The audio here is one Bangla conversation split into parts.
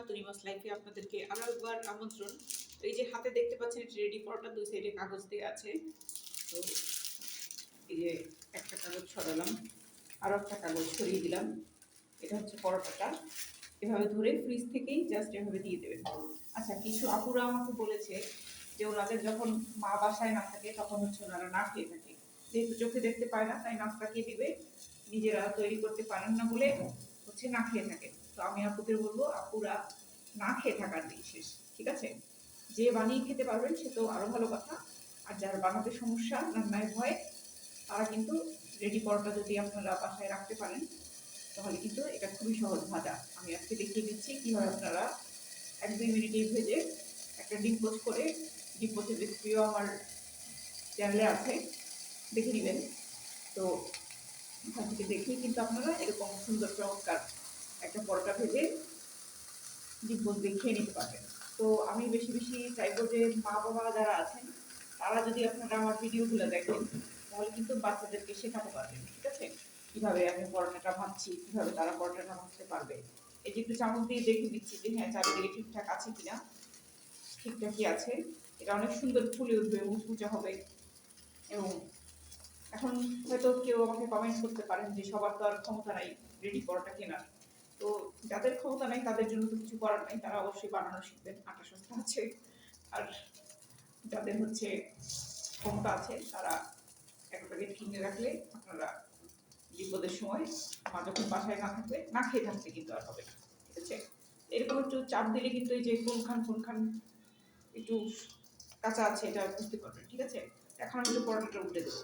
তনিমাস লাইফে আপনাদেরকে আরো একবার আমন্ত্রণ। এই যে হাতে দেখতে পাচ্ছেন এটা রেডি পরোটা, দুই সাইডে কাগজ দিয়ে আছে। তো এই যে একটা কাগজ ছড়ালাম, আরো একটা কাগজ ছড়িয়ে দিলাম। এটা হচ্ছে পরোটাটা, এভাবে ধরে ফ্রিজ থেকেই জাস্ট এভাবে দিয়ে দেবেন। আচ্ছা, কিছু আপুরা আমাকে বলেছে যে ওনাদের যখন মা বাসায় না থাকে তখন হচ্ছে ওনারা না খেয়ে থাকে, যেহেতু চোখে দেখতে পায় না তাই নাস্তা কে দিবে, নিজেরা তৈরি করতে পারেন না বলে হচ্ছে না খেয়ে থাকে। তো আমি আপুদের বলবো আপুরা না খেয়ে থাকার দিন শেষ, ঠিক আছে? যে বানিয়ে খেতে পারবেন সে তো আরো ভালো কথা, আর যার বানাতে সমস্যা, রান্নায় ভয়, তারা কিন্তু রেডি পরোটা যদি আপনারা বাসায় রাখতে পারেন তাহলে কিন্তু এটা খুবই সহজ ভাজা। আমি আজকে দেখিয়ে দিচ্ছি কিভাবে আপনারা 1-2 মিনিটেই ভেজে একটা ডিম পোস্ট করে, ডিম পোস্টের রেসিপিও আমার চ্যানেলে আছে, দেখে নেবেন। তো ওখান থেকে দেখেই কিন্তু আপনারা এরকম সুন্দর চমৎকার একটা পরোটা ভেজে ডিম পোস্ট দিয়ে খেয়ে নিতে পারবেন। তো আমি বেশি বেশি চাইবো যে মা বাবা যারা আছেন তারা যদি আপনারা আমার ভিডিওগুলো দেখেন তাহলে কিন্তু বাচ্চাদেরকে শেখাতে পারবেন, ঠিক আছে? কিভাবে আমি পরোটাটা ভাজছি, কিভাবে তারা পরোটাটা ভাজতে পারবে। এই যে একটু চামচ দিয়ে দেখে দিচ্ছি যে হ্যাঁ চারিদিকে ঠিকঠাক আছে কিনা, ঠিকঠাকই আছে। এটা অনেক সুন্দর ফুলে উঠবে, মুচমুচে হবে। এবং এখন হয়তো কেউ আমাকে কমেন্ট করতে পারেন যে সবার তো আর ক্ষমতা নাই রেডি পরোটা কেনার। তো যাদের ক্ষমতা নাই তাদের জন্য তো কিছু করার নাই, তারা অবশ্যই বানানো শিখবেন, আটা সস্তা আছে। আর যাদের হচ্ছে ক্ষমতা আছে তারা এক প্যাকেট কিনে রাখলে আপনারা বিপদের সময় মা যখন বাসায় না থাকবে না খেয়ে থাকতে কিন্তু আর হবে না, ঠিক আছে? এরকম একটু চাপ দিলে কিন্তু এই যে কোনখান একটু কাঁচা আছে এটা বুঝতে পারবেন, ঠিক আছে? এখন আমি একটু পরোটাটা উল্টে দেবো।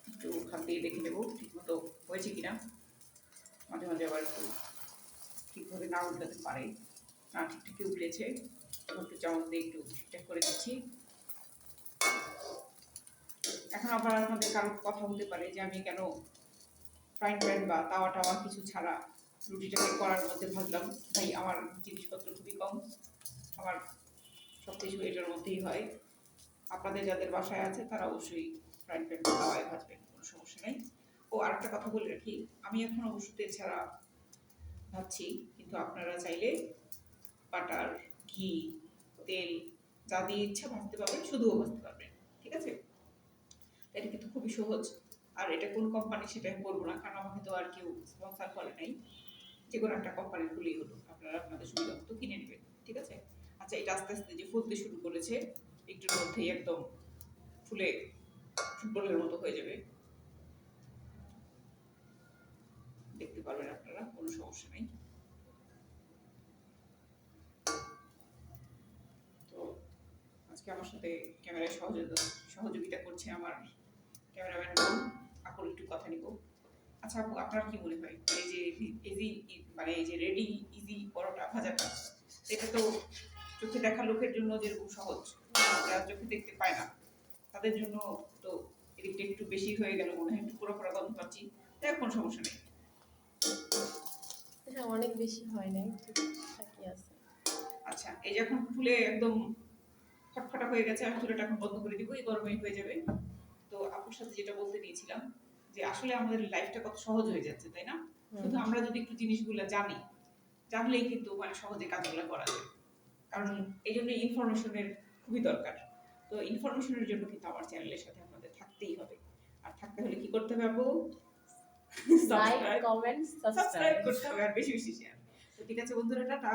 একটু হাত দিয়ে দেখে নেবো ঠিক মতো হয়েছে কিনা। মাঝে মাঝে আবার একটু ঠিকভাবে না উল্টাতে পারে, না ঠিকঠাকই উঠেছে, একটু চামচ দিয়ে একটু ঠিকঠাক করে দিচ্ছি। এখন আবার আপনাদের কারো কথা হতে পারে যে আমি কেন ফ্রাইং প্যান বা তাওয়া টাওয়া কিছু ছাড়া রুটিটাকে করার মধ্যে ভাজলাম। ভাই আমার জিনিসপত্র খুবই কম, আমার সব কিছু এটার মধ্যেই হয়। আপনাদের যাদের বাসায় আছে তারা অবশ্যই ফ্রাইং প্যান বা তাওয়ায় ভাজবেন, কোনো সমস্যা নেই। ও আরেকটা কথা বলে রাখি, আমি এখন অবশ্য তেল ছাড়া ভাজছি, কিন্তু আপনারা চাইলে বাটার, ঘি, তেল যা দিয়ে ইচ্ছা ভাজতে পারবেন, শুধুও ভাজতে পারবেন, ঠিক আছে? এটা কিন্তু খুবই সহজ। আর এটা কোন কোম্পানি সেটা আমি বলবো না, কারণ আমাকে তো আর কেউ স্পন্সর করে নাই। যে কোনো একটা কোম্পানির হলেই হলো, আপনারা আপনাদের সুবিধা মতো কিনে নেবেন, ঠিক আছে? আচ্ছা, এটা আস্তে আস্তে যে ফুলতে শুরু করেছে, একটুর মধ্যেই একদম ফুলে ফুটবলের মতো হয়ে যাবে, দেখতে পারবেন আপনারা, কোনো সমস্যা নেই। তো আজকে আমার সাথে ক্যামেরায় সহযোগিতা করছে আমার ক্যামেরাম্যান বোন। আপুর একটু কথা নিব। আচ্ছা আপু, আপনার কি মনে হয় এই যে ইজি, মানে এই যে রেডি ইজি পরোটা ভাজাটা, এটা তো চোখে দেখা লোকের জন্য যেরকম সহজ, যারা চোখে দেখতে পায় না তাদের জন্য তো এদিকটা একটু বেশি হয়ে গেল মনে হয়, একটু পোড়া পোড়া গন্ধ পাচ্ছি। তাই কোনো সমস্যা নেই। এটা অনেক বেশি হয় নাই, ঠিকঠাকই আছে। আচ্ছা, এই যখন ফুলে একদম ফটফটা হয়ে গেছে, আমি চুলাটা এখন বন্ধ করে দিব, এই গরমেই হয়ে যাবে। তো আপুর সাথে যেটা বলতে নিয়েছিলাম যে আসলে আমাদের লাইফটা কত সহজ হয়ে যাচ্ছে, তাই না? শুধু আমরা যদি একটু জিনিসগুলো জানলেই কিন্তু মানে সহজে কাজগুলো করা যায়। কারণ এই জন্য ইনফরমেশনের খুবই দরকার। তো ইনফরমেশনের জন্য কিন্তু আমার চ্যানেলের সাথে আপনাদের থাকতেই হবে। আর থাকতে হলে কি করতে হবে আপু? Like, comment, subscribe subscribe. করতে হবে আর বেশি বেশি শেয়ার। তো ঠিক আছে বন্ধুরা, টাটা।